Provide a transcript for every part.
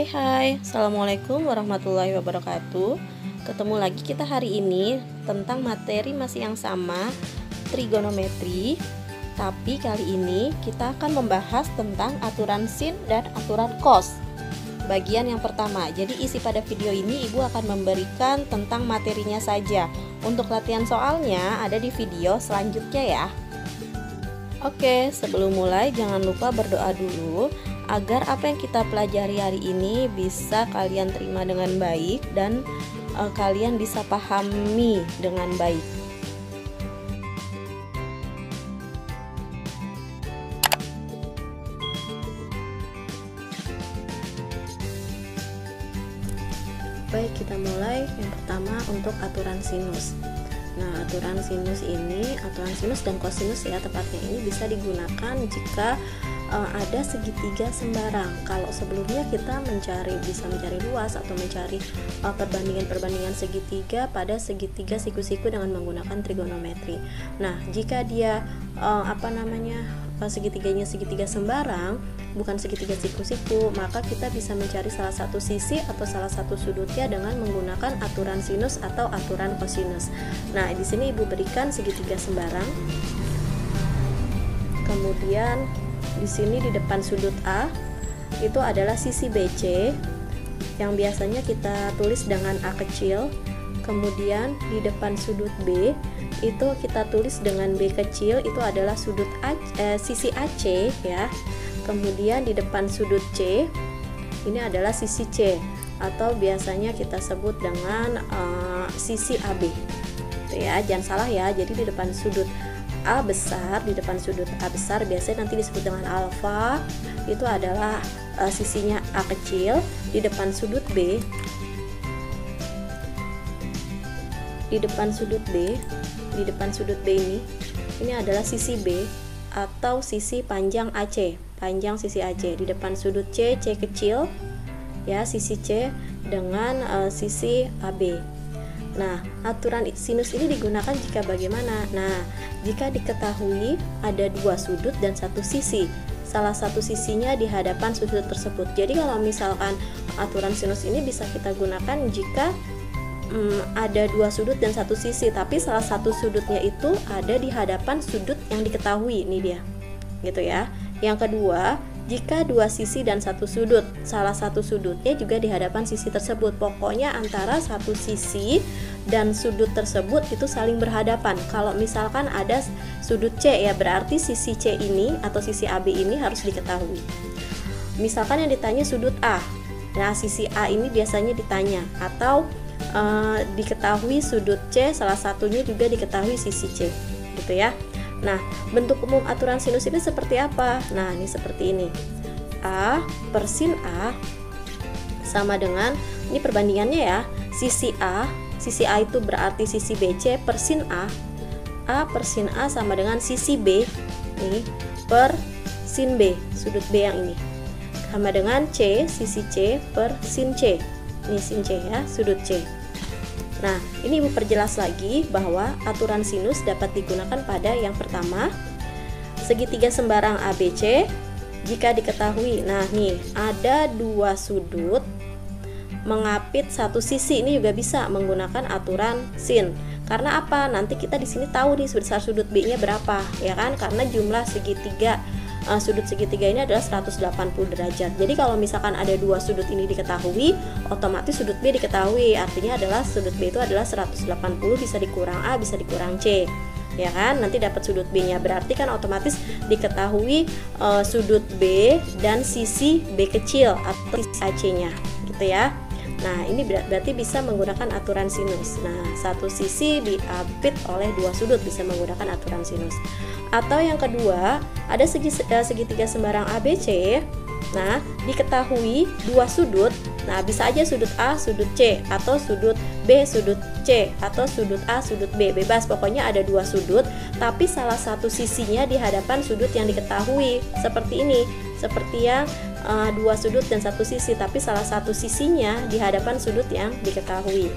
Hai, Assalamualaikum warahmatullahi wabarakatuh. Ketemu lagi kita hari ini tentang materi masih yang sama, trigonometri. Tapi kali ini kita akan membahas tentang aturan sin dan aturan cos. Bagian yang pertama, jadi isi pada video ini Ibu akan memberikan tentang materinya saja. Untuk latihan soalnya ada di video selanjutnya ya. Oke, sebelum mulai jangan lupa berdoa dulu agar apa yang kita pelajari hari ini bisa kalian terima dengan baik dan kalian bisa pahami dengan baik. Baik, kita mulai. Yang pertama untuk aturan sinus. Nah, aturan sinus dan kosinus ya tepatnya ini bisa digunakan jika ada segitiga sembarang. Kalau sebelumnya kita bisa mencari luas atau mencari perbandingan segitiga pada segitiga siku-siku dengan menggunakan trigonometri. Nah, jika dia segitiganya segitiga sembarang, bukan segitiga siku-siku, maka kita bisa mencari salah satu sisi atau salah satu sudutnya dengan menggunakan aturan sinus atau aturan kosinus. Nah, di sini Ibu berikan segitiga sembarang. Kemudian di sini di depan sudut A itu adalah sisi BC yang biasanya kita tulis dengan A kecil. Kemudian di depan sudut B itu kita tulis dengan B kecil, itu adalah sisi AC ya. Kemudian di depan sudut C ini adalah sisi C atau biasanya kita sebut dengan sisi AB. Itu ya, jangan salah ya. Jadi di depan sudut A besar, di depan sudut A besar biasanya nanti disebut dengan alfa, itu adalah sisinya A kecil. Di depan sudut B, di depan sudut B ini adalah sisi B atau sisi panjang AC, panjang sisi AC. Di depan sudut C kecil ya, sisi C dengan sisi AB. Nah, aturan sinus ini digunakan jika bagaimana? Nah, jika diketahui ada dua sudut dan satu sisi, salah satu sisinya di hadapan sudut tersebut. Jadi kalau misalkan aturan sinus ini bisa kita gunakan jika ada dua sudut dan satu sisi, tapi salah satu sudutnya itu ada di hadapan sudut yang diketahui. Ini dia, gitu ya. Yang kedua, jika dua sisi dan satu sudut, salah satu sudutnya juga di hadapan sisi tersebut. Pokoknya antara satu sisi dan sudut tersebut itu saling berhadapan. Kalau misalkan ada sudut C ya, berarti sisi C ini atau sisi AB ini harus diketahui. Misalkan yang ditanya sudut A, nah sisi A ini biasanya ditanya, atau diketahui sudut C, salah satunya juga diketahui sisi C, gitu ya. Nah, bentuk umum aturan sinus ini seperti apa? Nah, ini seperti ini. A per sin A sama dengan, ini perbandingannya ya, sisi A itu berarti sisi BC per sin A per sin A sama dengan sisi B ini per sin B, sudut B yang ini, sama dengan sisi C per sin C, ini sin C ya, sudut C. Nah, ini Ibu perjelas lagi bahwa aturan sinus dapat digunakan pada yang pertama, segitiga sembarang ABC jika diketahui. Nah, nih ada dua sudut mengapit satu sisi, ini juga bisa menggunakan aturan sin. Karena apa? Nanti kita di sini tahu nih besar sudut B-nya berapa, ya kan? Karena jumlah segitiga sudut segitiga ini adalah 180 derajat. Jadi kalau misalkan ada dua sudut ini diketahui, otomatis sudut B diketahui. Artinya adalah sudut B itu adalah 180, bisa dikurang A, bisa dikurang C. Ya kan? Nanti dapat sudut B-nya. Berarti kan otomatis diketahui sudut B dan sisi B kecil atau sisi AC-nya, gitu ya. Nah, ini berarti bisa menggunakan aturan sinus. Nah, satu sisi diapit oleh dua sudut, bisa menggunakan aturan sinus. Atau yang kedua, ada segitiga sembarang ABC. Nah, diketahui dua sudut. Nah, bisa aja sudut A, sudut C, atau sudut B, sudut C, atau sudut A, sudut B. Bebas, pokoknya ada dua sudut, tapi salah satu sisinya di hadapan sudut yang diketahui. Seperti ini, seperti yang dua sudut dan satu sisi, tapi salah satu sisinya di hadapan sudut yang diketahui.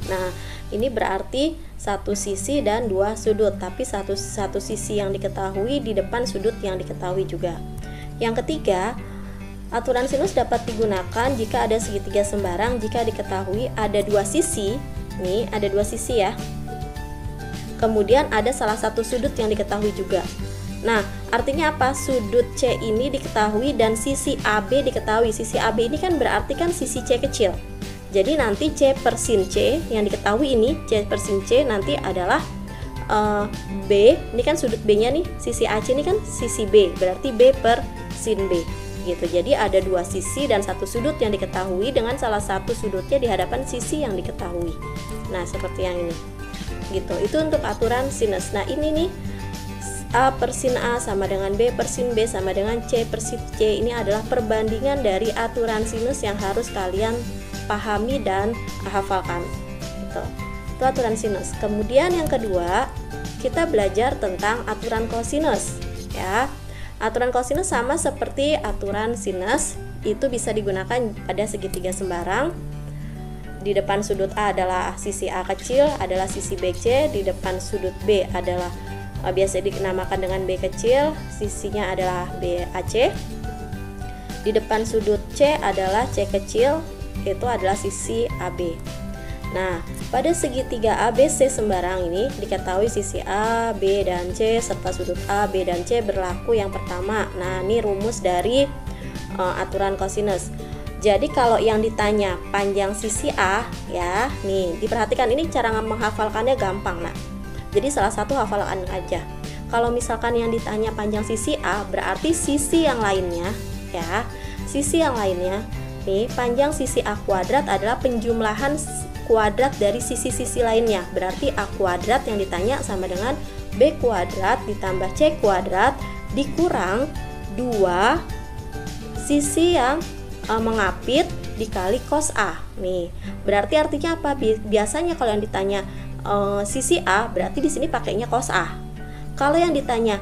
Nah, ini berarti satu sisi dan dua sudut, tapi satu sisi yang diketahui di depan sudut yang diketahui juga. Yang ketiga, Aturan sinus dapat digunakan jika ada segitiga sembarang, jika diketahui ada dua sisi. Nih, ada dua sisi ya. Kemudian ada salah satu sudut yang diketahui juga. Nah, artinya apa? Sudut C ini diketahui dan sisi AB diketahui. Sisi AB ini kan berarti kan sisi C kecil. Jadi nanti C per sin C yang diketahui ini, C per sin C nanti adalah B. Ini kan sudut B-nya nih, sisi AC ini kan sisi B, berarti B per sin B gitu. Jadi ada dua sisi dan satu sudut yang diketahui dengan salah satu sudutnya di hadapan sisi yang diketahui. Nah, seperti yang ini gitu. Itu untuk aturan sinus. Nah, ini nih A per sin A sama dengan B per sin B sama dengan C per sin C. Ini adalah perbandingan dari aturan sinus yang harus kalian pahami dan hafalkan gitu. Itu aturan sinus. Kemudian yang kedua, kita belajar tentang aturan kosinus ya. Aturan kosinus sama seperti aturan sinus, itu bisa digunakan pada segitiga sembarang. Di depan sudut A adalah sisi A kecil, adalah sisi BC. Di depan sudut B adalah biasa dinamakan dengan B kecil, sisinya adalah BAC. Di depan sudut C adalah C kecil, itu adalah sisi AB. Nah, pada segitiga ABC sembarang ini diketahui sisi A, B, dan C serta sudut A, B, dan C berlaku yang pertama. Nah, ini rumus dari aturan kosinus. Jadi kalau yang ditanya panjang sisi A ya, nih diperhatikan ini cara menghafalkannya gampang. Nah, jadi salah satu hafalan aja. Kalau misalkan yang ditanya panjang sisi A, berarti sisi yang lainnya ya. Sisi yang lainnya nih, panjang sisi A kuadrat adalah penjumlahan kuadrat dari sisi-sisi lainnya. Berarti A kuadrat yang ditanya sama dengan B kuadrat ditambah C kuadrat dikurang 2 sisi yang mengapit dikali cos A. Nih, berarti artinya apa? Biasanya kalau yang ditanya sisi A, berarti di sini pakainya cos A. Kalau yang ditanya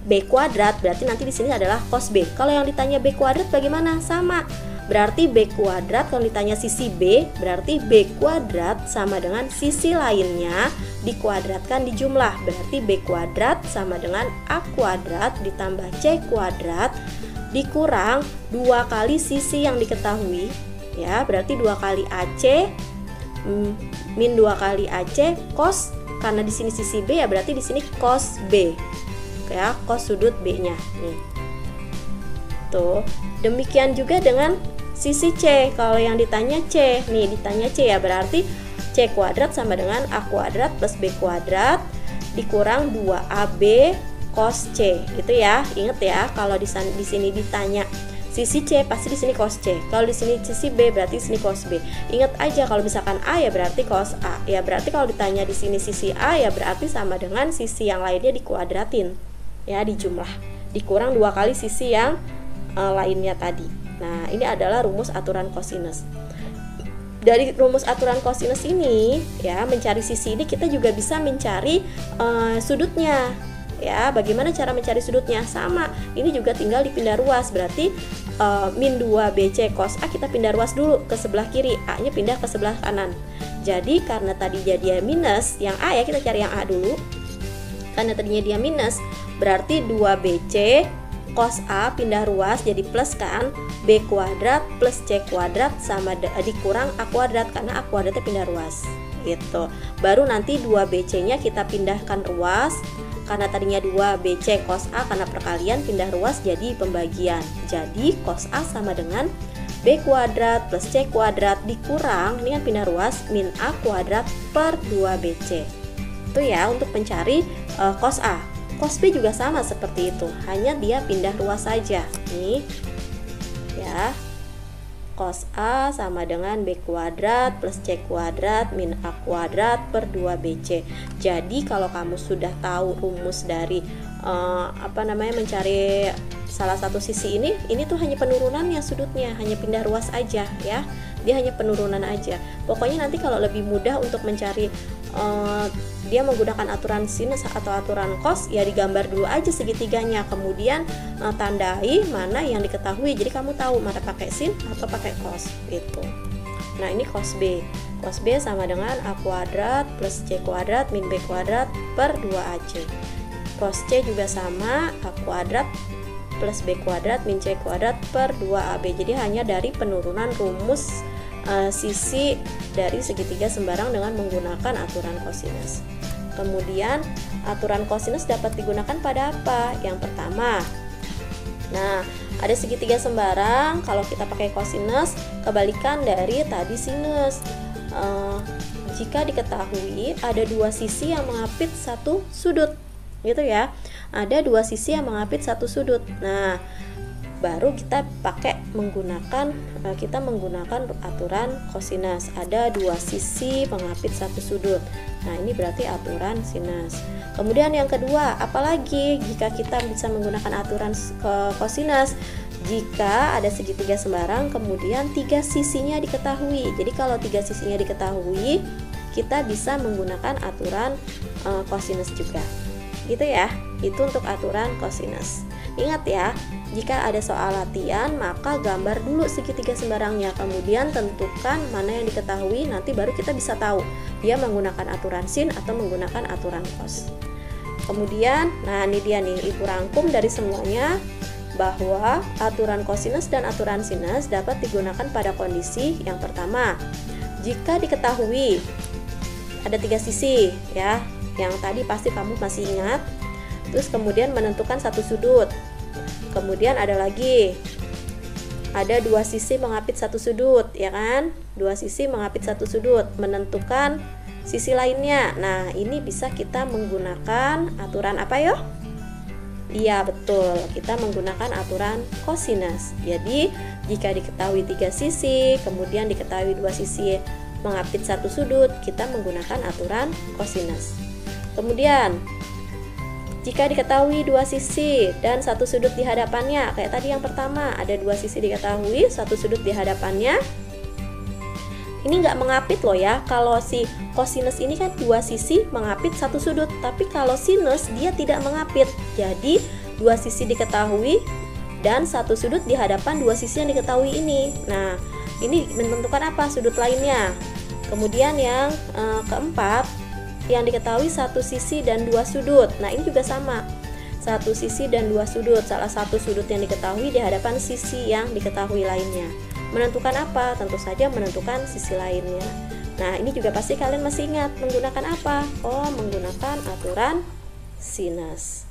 B kuadrat, berarti nanti di sini adalah cos B. Kalau yang ditanya B kuadrat bagaimana? Sama. Berarti B kuadrat kalau ditanya sisi B, berarti B kuadrat sama dengan sisi lainnya dikuadratkan di jumlah. Berarti B kuadrat sama dengan A kuadrat ditambah C kuadrat dikurang 2 kali sisi yang diketahui ya. Berarti 2 kali AC min 2 kali AC cos, karena di sini sisi B ya, berarti di sini cos B ya, cos sudut B-nya nih. Tuh, demikian juga dengan sisi C. Kalau yang ditanya C, nih ditanya C ya, berarti C kuadrat sama dengan A kuadrat plus B kuadrat dikurang 2AB cos C gitu ya. Ingat ya, kalau di sini ditanya sisi C, pasti di sini cos C. Kalau di sini sisi B, berarti di sini cos B. Ingat aja, kalau misalkan A ya berarti cos A. Ya berarti kalau ditanya di sini sisi A ya berarti sama dengan sisi yang lainnya dikuadratin ya, dijumlah. Dikurang 2 kali sisi yang lainnya tadi. Nah, ini adalah rumus aturan kosinus. Dari rumus aturan kosinus ini ya, mencari sisi ini kita juga bisa mencari sudutnya ya. Bagaimana cara mencari sudutnya? Sama, ini juga tinggal dipindah ruas. Berarti min 2 BC cos A kita pindah ruas dulu ke sebelah kiri, A nya pindah ke sebelah kanan. Jadi karena tadi dia minus, yang A ya kita cari yang A dulu. Karena tadinya dia minus, berarti 2BC cos A pindah ruas jadi plus kan, B kuadrat plus C kuadrat sama dikurang A kuadrat karena A kuadratnya pindah ruas gitu. Baru nanti 2BC nya kita pindahkan ruas, karena tadinya 2BC cos A karena perkalian pindah ruas jadi pembagian. Jadi cos A sama dengan B kuadrat plus C kuadrat dikurang, ini kan pindah ruas, min A kuadrat per 2BC. Itu ya untuk mencari cos A. Cos B juga sama seperti itu, hanya dia pindah ruas saja. Nih ya, cos A sama dengan B kuadrat plus C kuadrat min A kuadrat per 2BC. Jadi kalau kamu sudah tahu rumus dari mencari salah satu sisi ini tuh hanya penurunannya, sudutnya hanya pindah ruas aja ya. Dia hanya penurunan aja. Pokoknya nanti kalau lebih mudah untuk mencari dia menggunakan aturan sinus atau aturan cos, ya digambar dulu aja segitiganya, kemudian tandai mana yang diketahui. Jadi kamu tahu mana pakai sin atau pakai cos gitu. Nah, ini cos B. Cos B sama dengan A kuadrat plus C kuadrat min B kuadrat per 2AC. Cos C juga sama, A kuadrat plus B kuadrat min C kuadrat per 2AB. Jadi hanya dari penurunan rumus sisi dari segitiga sembarang dengan menggunakan aturan kosinus. Kemudian aturan kosinus dapat digunakan pada apa? Yang pertama, nah ada segitiga sembarang, kalau kita pakai kosinus kebalikan dari tadi sinus. Jika diketahui ada dua sisi yang mengapit satu sudut, gitu ya, ada dua sisi yang mengapit satu sudut. Nah, baru kita menggunakan aturan kosinus. Ada dua sisi mengapit satu sudut. Nah, ini berarti aturan sinus. Kemudian yang kedua, apalagi jika kita bisa menggunakan aturan kosinus? Jika ada segitiga sembarang, kemudian tiga sisinya diketahui. Jadi kalau tiga sisinya diketahui, kita bisa menggunakan aturan kosinus juga. Gitu ya. Itu untuk aturan kosinus. Ingat ya, jika ada soal latihan, maka gambar dulu segitiga sembarangnya, kemudian tentukan mana yang diketahui, nanti baru kita bisa tahu dia menggunakan aturan sin atau menggunakan aturan cos. Kemudian, nah ini dia nih, Ibu rangkum dari semuanya bahwa aturan kosinus dan aturan sinus dapat digunakan pada kondisi yang pertama, jika diketahui ada tiga sisi ya, yang tadi pasti kamu masih ingat. Terus kemudian menentukan satu sudut. Kemudian ada lagi, ada dua sisi mengapit satu sudut, ya kan? Dua sisi mengapit satu sudut, menentukan sisi lainnya. Nah, ini bisa kita menggunakan aturan apa yo? Iya, betul. Kita menggunakan aturan kosinus. Jadi, jika diketahui tiga sisi, kemudian diketahui dua sisi mengapit satu sudut, kita menggunakan aturan kosinus. Kemudian, jika diketahui dua sisi dan satu sudut di hadapannya, kayak tadi yang pertama, ada dua sisi diketahui, satu sudut di hadapannya. Ini nggak mengapit loh ya. Kalau si kosinus ini kan dua sisi mengapit satu sudut, tapi kalau sinus dia tidak mengapit. Jadi dua sisi diketahui dan satu sudut di hadapan dua sisi yang diketahui ini. Nah, ini menentukan apa sudut lainnya. Kemudian yang keempat, yang diketahui satu sisi dan dua sudut. Nah, ini juga sama, satu sisi dan dua sudut. Salah satu sudut yang diketahui di hadapan sisi yang diketahui lainnya. Menentukan apa? Tentu saja menentukan sisi lainnya. Nah, ini juga pasti kalian masih ingat menggunakan apa? Oh, menggunakan aturan sinus.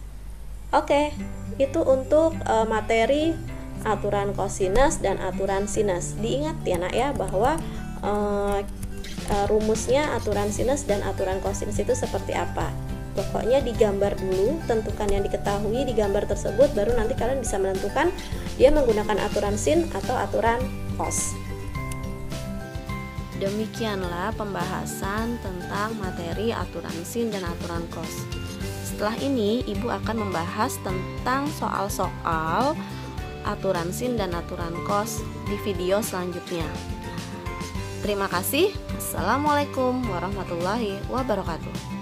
Oke, itu untuk materi aturan kosinus dan aturan sinus. Diingat ya nak ya, bahwa rumusnya aturan sinus dan aturan kosinus itu seperti apa. Pokoknya digambar dulu, tentukan yang diketahui di gambar tersebut, baru nanti kalian bisa menentukan dia menggunakan aturan sin atau aturan cos. Demikianlah pembahasan tentang materi aturan sin dan aturan cos. Setelah ini, Ibu akan membahas tentang soal-soal aturan sin dan aturan cos di video selanjutnya. Terima kasih. Assalamualaikum warahmatullahi wabarakatuh.